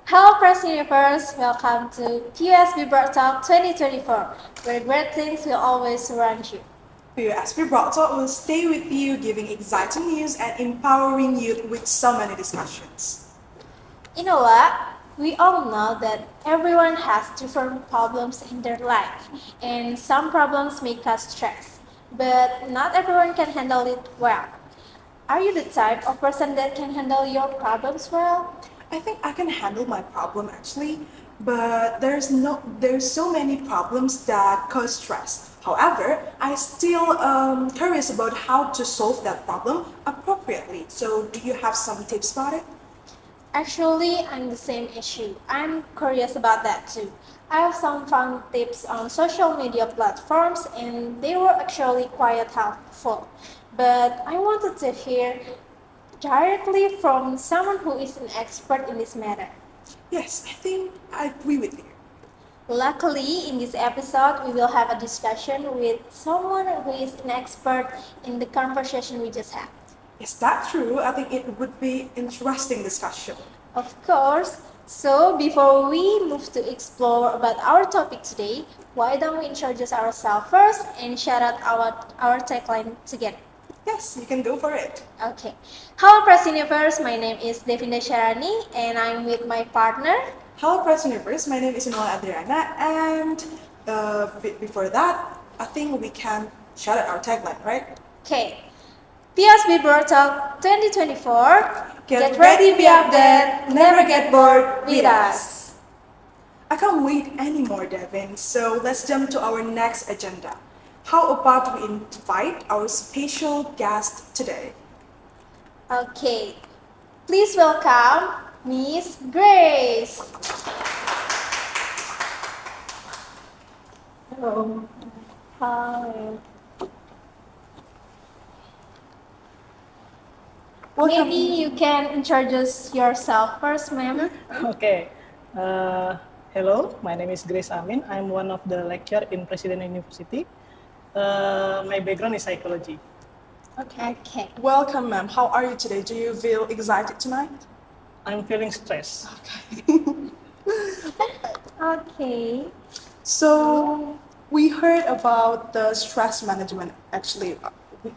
Hello, PresUnivers. Welcome to PUSB BroadTalk 2024, where great things will always surround you. PUSB BroadTalk will stay with you, giving exciting news and empowering you with so many discussions. You know what? We all know that everyone has different problems in their life, and some problems make us stress, but not everyone can handle it well. Are you the type of person that can handle your problems well? I think I can handle my problem actually, but there's so many problems that cause stress. However, I still curious about how to solve that problem appropriately. So, do you have some tips about it? Actually, I'm the same issue. I'm curious about that too. I have some fun tips on social media platforms and they were actually quite helpful. But I wanted to hear directly from someone who is an expert in this matter. Yes, I think I agree with you. Luckily, in this episode, we will have a discussion with someone who is an expert in the conversation we just had. Is that true? I think it would be interesting discussion. Of course. So before we move to explore about our topic today, why don't we introduce ourselves first and shout out our tagline together? Yes, you can go for it. Okay. Hello, Press Universe. My name is Devinda Sharani, and I'm with my partner. Hello, PresUnivers. My name is Inola Adriana, and before that, I think we can shout out our tagline, right? Okay. PSB BroadTalk 2024. Get ready, be updated, never get bored with us. I can't wait anymore, Devin. So let's jump to our next agenda. How about we invite our special guest today? Okay. Please welcome Miss Grace. Hello. Hi. Welcome. Maybe you can introduce yourself first, ma'am. Okay. Hello, my name is Grace Amyn. I'm one of the lecturer in President University. My background is psychology. Okay. Welcome, ma'am. How are you today? Do you feel excited tonight? I'm feeling stressed. Okay. So we heard about the stress management actually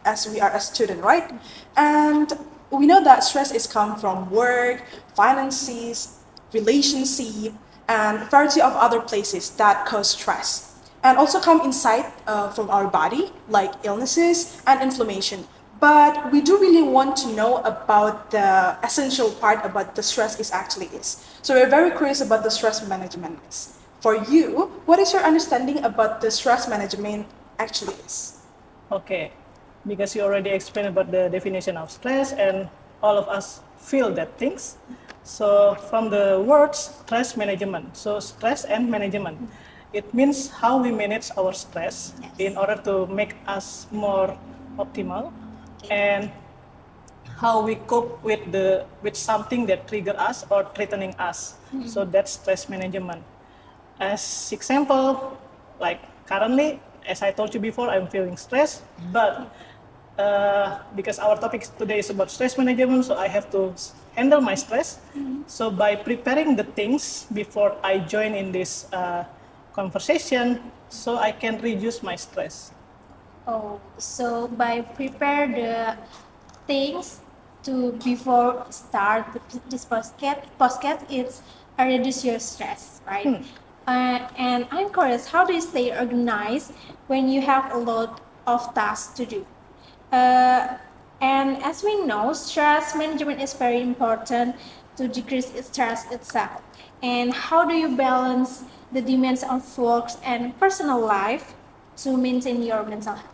as we are a student, right? And we know that stress is come from work, finances, relationship, and variety of other places that cause stress. And also come inside from our body, like illnesses and inflammation. But we do really want to know about the essential part about the stress is actually is. So we're very curious about the stress management is. For you, what is your understanding about the stress management actually is? Okay, because you already explained about the definition of stress and all of us feel that things. So from the words stress management, so stress and management, it means how we manage our stress in order to make us more optimal and how we cope with something that trigger us or threatening us. So that's stress management. As example, like currently, as I told you before, I'm feeling stressed, but because our topic today is about stress management, so I have to handle my stress. So by preparing the things before I join in this conversation, so I can reduce my stress. Oh, so by prepare the things to before start this podcast, it's reduce your stress, right? And I'm curious, how do you stay organized when you have a lot of tasks to do? Uh, and as we know, stress management is very important to decrease stress itself. And how do you balance the demands of work and personal life to maintain your mental health?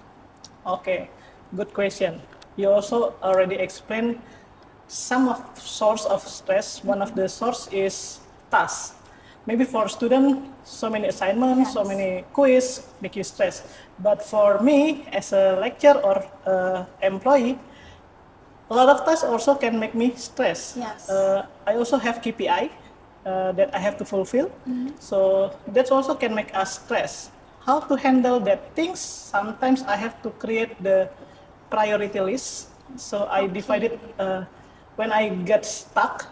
Okay, good question. You also already explained some of source of stress. One of the source is tasks. Maybe for student, so many assignments, so many quiz make you stress. But for me, as a lecturer or employee, a lot of tasks also can make me stress. Yes. I also have KPI that I have to fulfill. So that also can make us stress. How to handle that things? Sometimes I have to create the priority list. So I divide it. When I get stuck,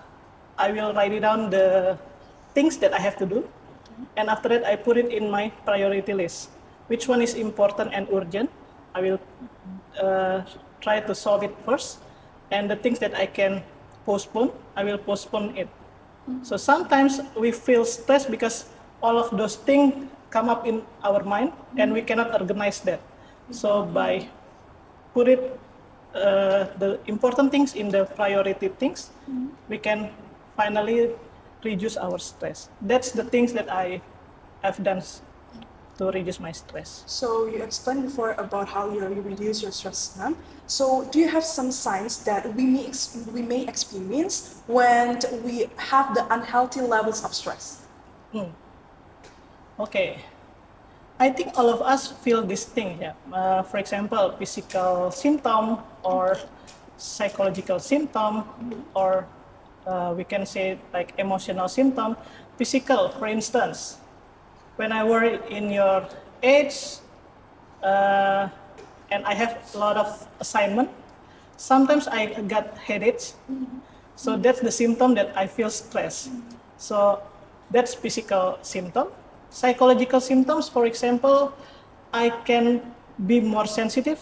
I will write it down the things that I have to do, and after that I put it in my priority list. Which one is important and urgent? I will try to solve it first, and the things that I can postpone, I will postpone it. So sometimes we feel stressed because all of those things come up in our mind, and we cannot organize that. So by put it the important things in the priority things, we can finally reduce our stress. That's the things that I have done to reduce my stress. So you explained before about how you reduce your stress, ma'am. So do you have some signs that we may experience when we have the unhealthy levels of stress? Okay, I think all of us feel this thing. Yeah. For example, physical symptom or psychological symptom, or we can say like emotional symptom. Physical, for instance, when I were in your age and I have a lot of assignment, sometimes I got headaches. So that's the symptom that I feel stress. So that's physical symptom. Psychological symptoms, for example, I can be more sensitive.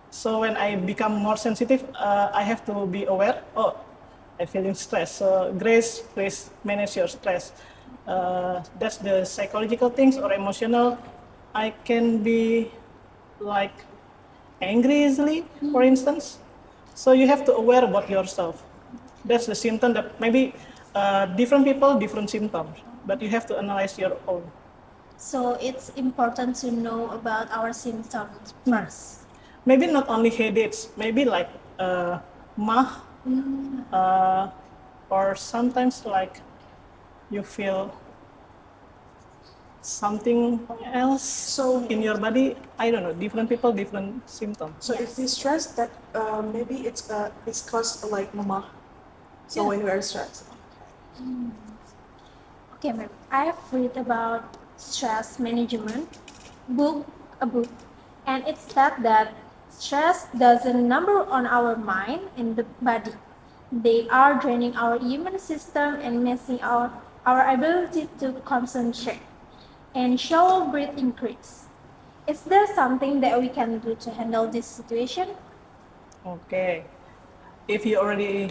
So when I become more sensitive, I have to be aware, oh, I'm feeling stressed. So Grace, please manage your stress. That's the psychological things. Or emotional. I can be like angry easily, for instance. So you have to aware about yourself. That's the symptom that maybe different people, different symptoms, but you have to analyze your own. So it's important to know about our symptoms first. Maybe not only headaches, maybe like mah, or sometimes like you feel something else So- in your body. I don't know, different people, different symptoms. So if we stress that, maybe it's caused like mama. So Yeah. when we are stressed. Okay, ma'am. I have read about stress management a book, and it states that stress doesn't number on our mind and the body. They are draining our immune system and messing our ability to concentrate and shallow breath increase. Is there something that we can do to handle this situation? Okay. If you already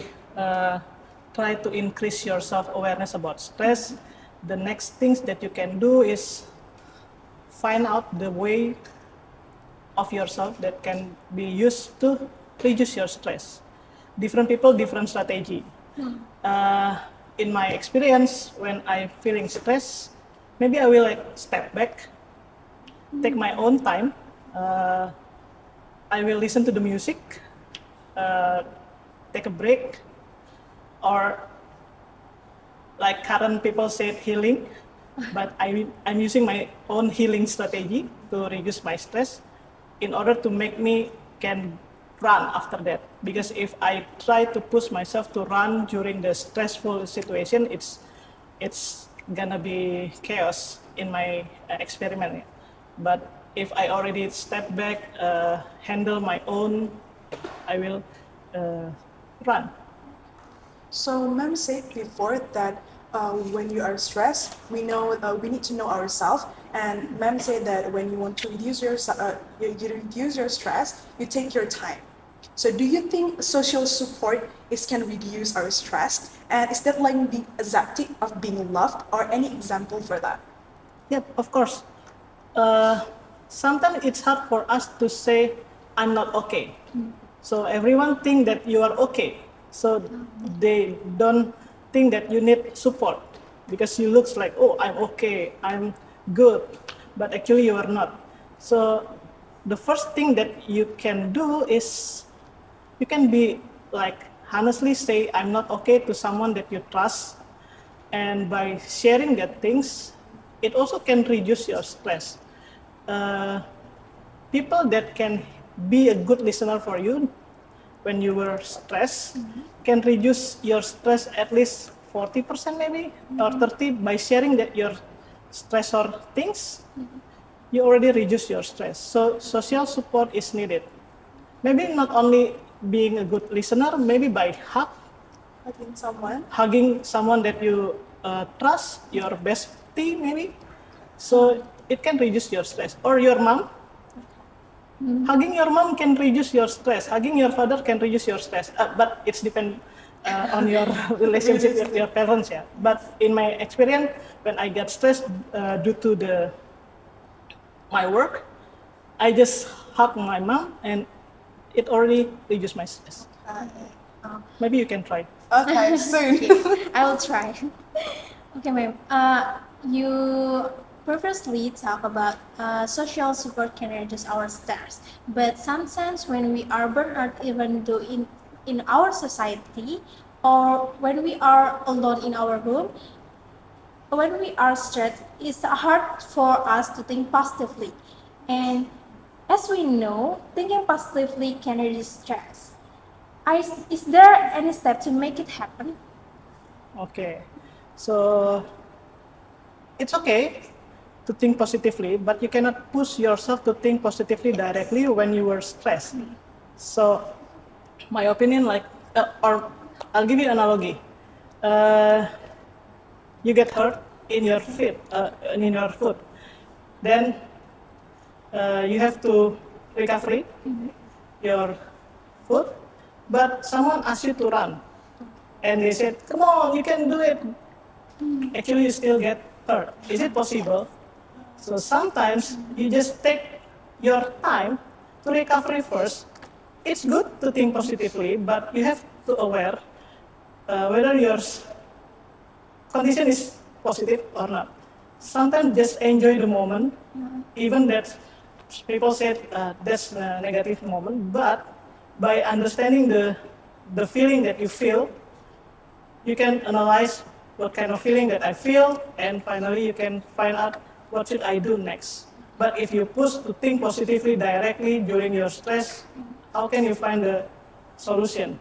try to increase your self-awareness about stress, the next things that you can do is find out the way of yourself that can be used to reduce your stress. Different people, different strategy. In my experience, when I'm feeling stress, maybe I will like step back, take my own time. I will listen to the music, take a break, or like current people say healing, but I'm using my own healing strategy to reduce my stress in order to make me can run after that. Because if I try to push myself to run during the stressful situation, it's gonna be chaos in my experiment. But if I already step back, handle my own, I will run. So ma'am said before that when you are stressed, we know we need to know ourselves. And ma'am said that when you want to reduce you reduce your stress, you take your time. So do you think social support can reduce our stress? And is that like the exact of being loved, or any example for that? Yep, of course. Sometimes it's hard for us to say, I'm not okay. So everyone think that you are okay. So they don't think that you need support because you looks like, oh, I'm okay, I'm good, but actually you are not. So the first thing that you can do is you can be like honestly say I'm not okay to someone that you trust, and by sharing that things, it also can reduce your stress. People that can be a good listener for you when you were stressed can reduce your stress at least 40% maybe or 30 by sharing that your stressor things. You already reduce your stress. So social support is needed. Maybe not only being a good listener, maybe by Hugging someone. hugging someone that you trust your bestie maybe, so it can reduce your stress. Or your mom. Hugging your mom can reduce your stress. Hugging your father can reduce your stress. But it's depend on your relationship with your parents, yeah. But in my experience, when I get stressed due to my work, I just hug my mom and it already reduced my stress. Maybe you can try. Okay, soon. I will try. Okay, ma'am. You previously talked about social support can reduce our stress, but sometimes when we are burned out, even though in our society, or when we are alone in our room, when we are stressed, it's hard for us to think positively. And as we know, thinking positively can reduce stress. Is there any step to make it happen? Okay, so it's okay to think positively, but you cannot push yourself to think positively directly when you were stressed. So, my opinion, or I'll give you an analogy. Uh, you get hurt in your foot, then you have to recover your foot, but someone asks you to run, and they said, "Come on, you can do it." Actually, you still get hurt. Is it possible? So sometimes you just take your time to recover first. It's good to think positively, but you have to aware whether your condition is positive or not. Sometimes just enjoy the moment, even that people said that's a negative moment, but by understanding the feeling that you feel, you can analyze what kind of feeling that I feel, and finally you can find out what should I do next. But if you push to think positively directly during your stress, how can you find the solution?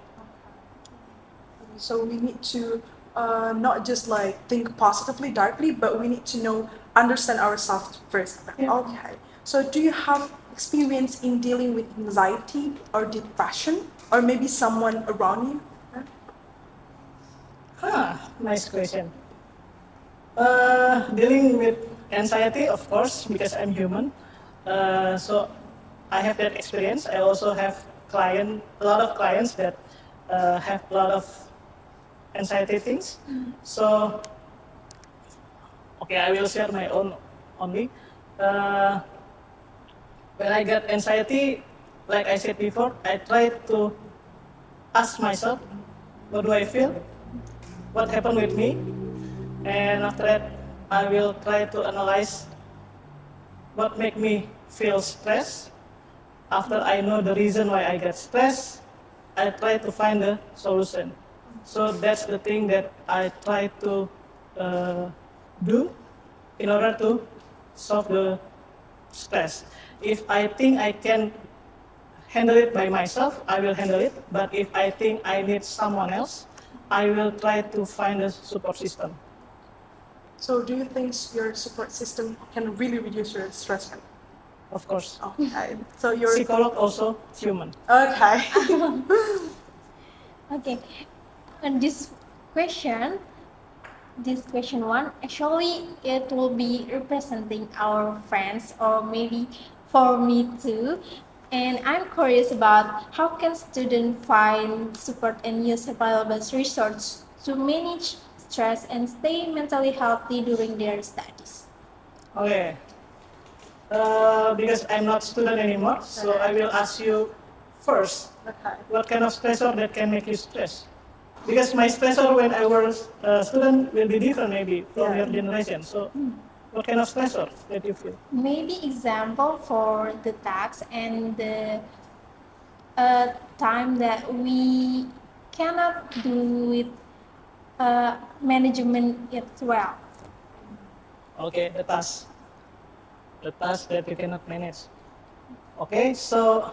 So we need to not just like think positively directly, but we need to know, understand ourselves first. Yeah. Okay. So do you have experience in dealing with anxiety or depression, or maybe someone around you? Nice question. Dealing with anxiety, of course, because I'm human. So I have that experience. I also have a lot of clients that have a lot of anxiety things. So, okay, I will share my own only. Uh, when I get anxiety, like I said before, I try to ask myself, what do I feel? What happened with me? And after that, I will try to analyze what make me feel stressed. After I know the reason why I get stressed, I try to find the solution. So that's the thing that I try to do in order to solve the stress. If I think I can handle it by myself, I will handle it. But if I think I need someone else, I will try to find a support system. So do you think your support system can really reduce your stress level? Of course. Okay. So you're Psikolog also human. okay. Okay, and this question one, actually it will be representing our friends or maybe for me too. And I'm curious about how can students find support and use available resources to manage stress and stay mentally healthy during their studies. Okay. Because I'm not student anymore, so I will ask you first, Okay. what kind of stressor that can make you stress? Because my stressor when I was a student will be different maybe from your generation. So what kind of stressor that you feel? Maybe example for the tax and the time that we cannot do with management it well. Okay, the task. The task that you cannot manage. Okay, so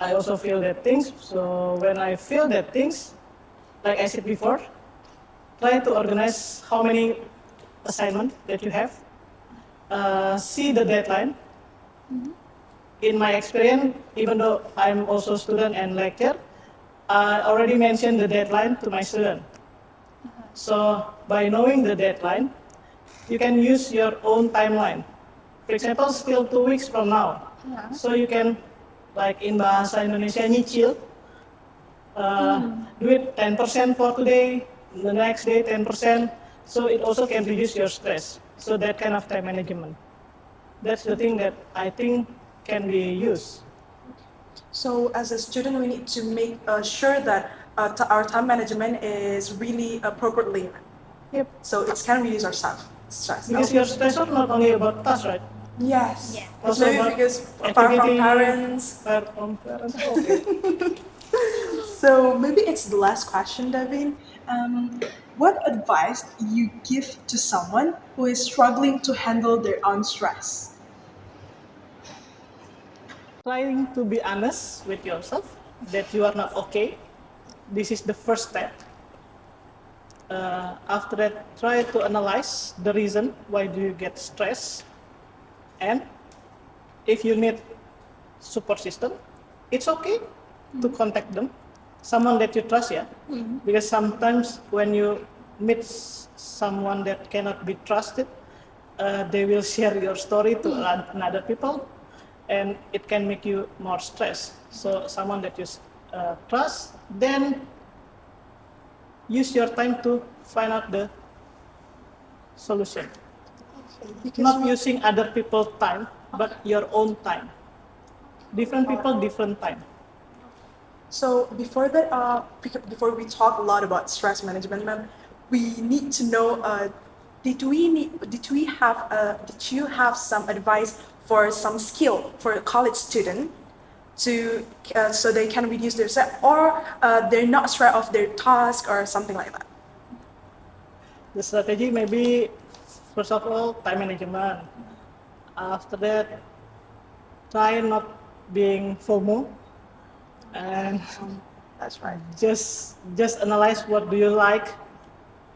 I also feel that things. So when I feel that things, like I said before, try to organize how many assignment that you have. See the deadline. In my experience, even though I'm also student and lecturer, I already mentioned the deadline to my student. So by knowing the deadline, you can use your own timeline. For example, still 2 weeks from now. So you can, like in bahasa Indonesia, nyicil. Do it 10% for today, the next day 10%. So it also can reduce your stress. So that kind of time management. That's the thing that I think can be used. So as a student, we need to make sure that our time management is really appropriately. Yep. So it can reduce our stress. Because your stress is not only about task, right? Yes. Yeah. It's Also maybe about because far from activity, parents. Far from parents. Okay. So maybe it's the last question, Devin. What advice you give to someone who is struggling to handle their own stress? Trying to be honest with yourself that you are not okay. This is the first step. After that, try to analyze the reason why do you get stressed, and if you need support system, it's okay to contact them, someone that you trust, yeah. Because sometimes when you meet someone that cannot be trusted, they will share your story to another people, and it can make you more stressed. So someone that you trust, then use your time to find out the solution. Because Not using other people's time, but your own time. Different people, different time. So before that, before we talk a lot about stress management, ma'am, we need to know: did you have some advice for some skill for a college student to so they can reduce their stress, or they're not stressed of their task or something like that? The strategy maybe, first of all, time management. After that, try not being FOMO, and That's right. just analyze what do you like,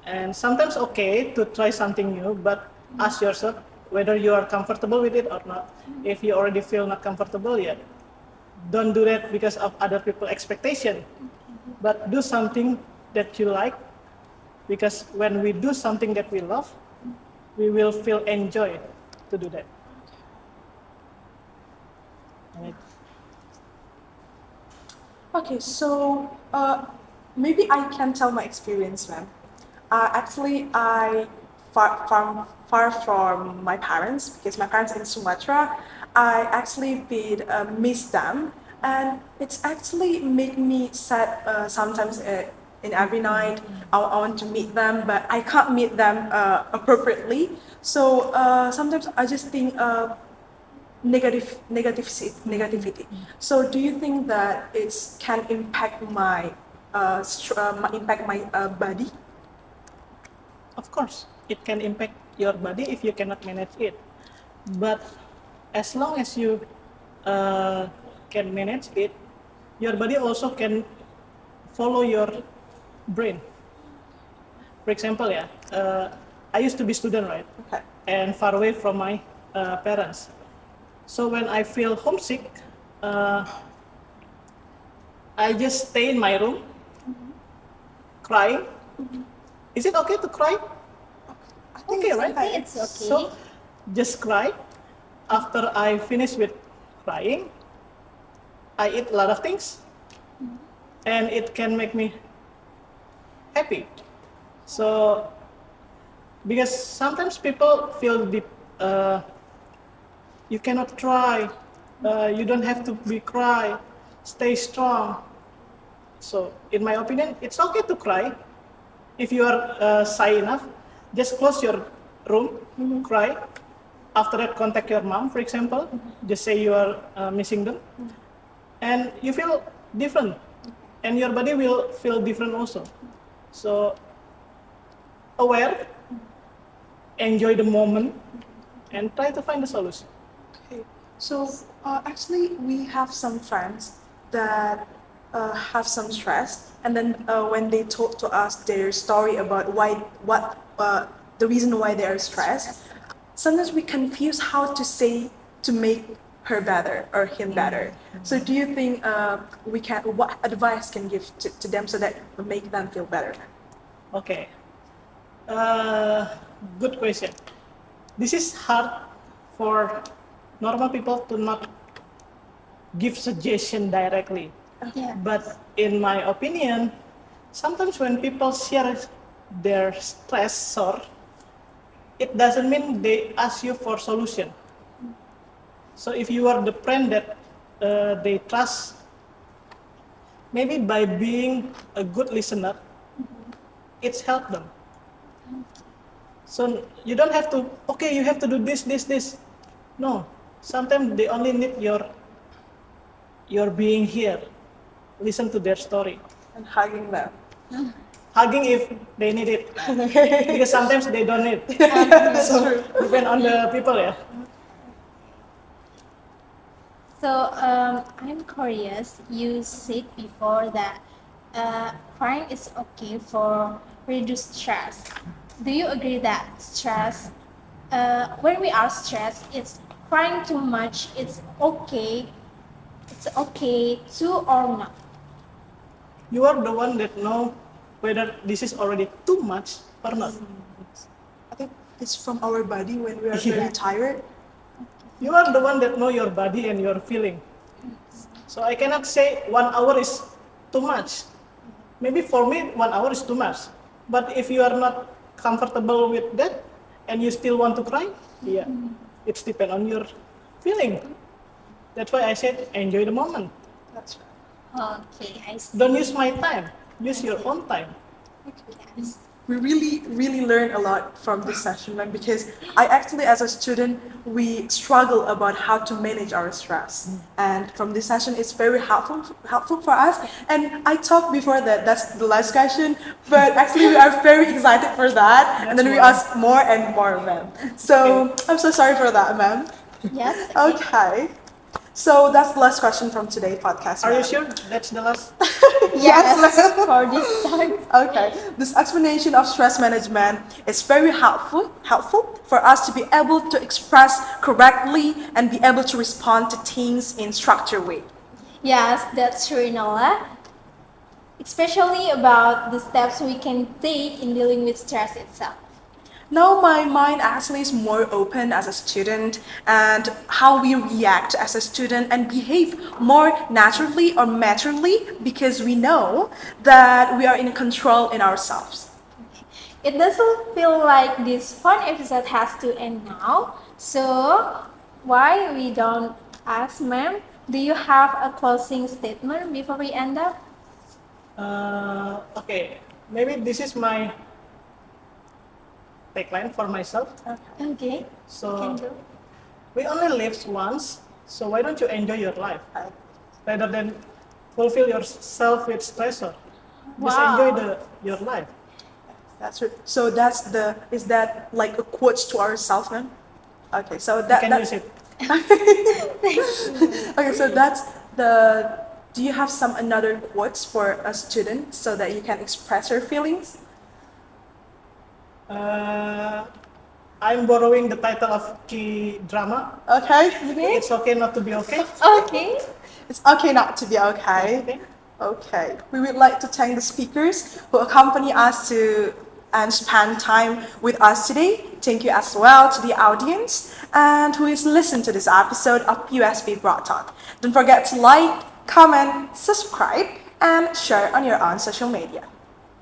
and sometimes okay to try something new, but ask yourself whether you are comfortable with it or not. If you already feel not comfortable yet, don't do that because of other people's expectation, but do something that you like, because when we do something that we love, we will feel enjoy to do that. Right. Okay, so maybe I can tell my experience, ma'am. Actually, I far from my parents because my parents in Sumatra. I actually did miss them, and it's actually make me sad sometimes. In every night, I want to meet them, but I can't meet them appropriately. So sometimes I just think negativity. So do you think that it can impact my body? Of course, it can impact your body if you cannot manage it. But as long as you can manage it, your body also can follow your brain. For example, yeah, I used to be student, right? Okay. And far away from my parents. So when I feel homesick, I just stay in my room, crying. Is it okay to cry? Okay, right? okay, it's okay. So just cry. After I finish with crying, I eat a lot of things, and it can make me happy. So because sometimes people feel deep, you cannot cry, you don't have to be cry, stay strong. So in my opinion, it's okay to cry. If you are shy enough, just close your room, cry. After that, contact your mom, for example. Just say you are missing them, and you feel different, and your body will feel different also. So aware, enjoy the moment, and try to find the solution. Okay. So actually, we have some friends that have some stress, and then when they talk to us their story about the reason why they are stressed, sometimes we confuse how to say to make her better or him better. So do you think what advice can give to them so that make them feel better? Okay. Uh, Good question. This is hard for normal people to not give suggestion directly. Yeah. But in my opinion, sometimes when people share their stressor, it doesn't mean they ask you for solution. So if you are the friend that they trust, maybe by being a good listener, it's helped them. So you don't have to, okay, you have to do this, this, this. No, sometimes they only need your being here. Listen to their story. And hugging them. Hugging if they need it. Because sometimes they don't need. That's So true. depend on the people, yeah. So I'm curious. You said before that crying is okay for reduce stress. Do you agree that stress, when we are stressed, it's crying too much? It's okay. It's okay to or not. You are the one that know whether this is already too much or not. I think it's from our body when we are Yeah. very tired. You are the one that know your body and your feeling. So I cannot say 1 hour is too much. Maybe for me 1 hour is too much. But if you are not comfortable with that and you still want to cry, yeah, it's depend on your feeling. That's why I said enjoy the moment. That's right. Okay, I see. Don't use my time. Use your own time. Yes. We really learned a lot from this session, man, because I actually, as a student, we struggle about how to manage our stress. And from this session, it's very helpful for us. And I talked before that that's the last question, but actually we are very excited for that. And then we That's ask more and more, ma'am. So I'm so sorry for that, ma'am. Yes. Okay. So that's the last question from today's podcast. Are you ma'am. sure that's the last? Yes, ma'am. For this time. Okay, this explanation of stress management is very helpful for us to be able to express correctly and be able to respond to things in structured way. Yes, that's true, Nola. Especially about the steps we can take in dealing with stress itself. Now my mind actually is more open as a student and how we react as a student and behave more naturally or maturely because we know that we are in control in ourselves. It doesn't feel like this fun episode has to end now. So, why we don't ask, ma'am? Do you have a closing statement before we end up? Okay, maybe this is my tagline for myself. Okay. So Can go. we only live once, so why don't you enjoy your life rather than fulfill yourself with stressor? Just Wow. enjoy your life. That's right. So is that like a quote to ourselves, man? Okay, so You that can that's use it. okay. So that's the. Do you have some another quotes for a student so that you can express your feelings? I'm borrowing the title of key drama. Okay. It's okay not to be okay. Okay. It's okay not to be okay. Okay. Okay. We would like to thank the speakers who accompany us to and spend time with us today. Thank you as well to the audience and who is listening to this episode of PUSB BroadTalk. Don't forget to like, comment, subscribe, and share on your own social media.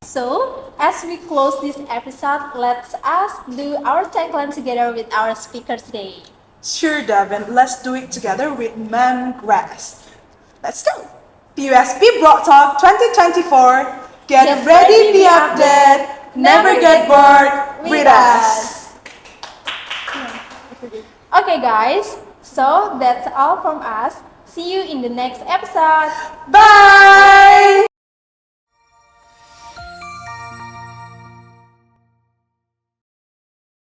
So, as we close this episode, let's us do our tagline together with our speaker today. Sure, Devin. Let's do it together with Ma'am Grass. Let's go. PUSB BroadTalk 2024. Get ready, be updated. Never get bored with us. Okay, guys. So that's all from us. See you in the next episode. Bye.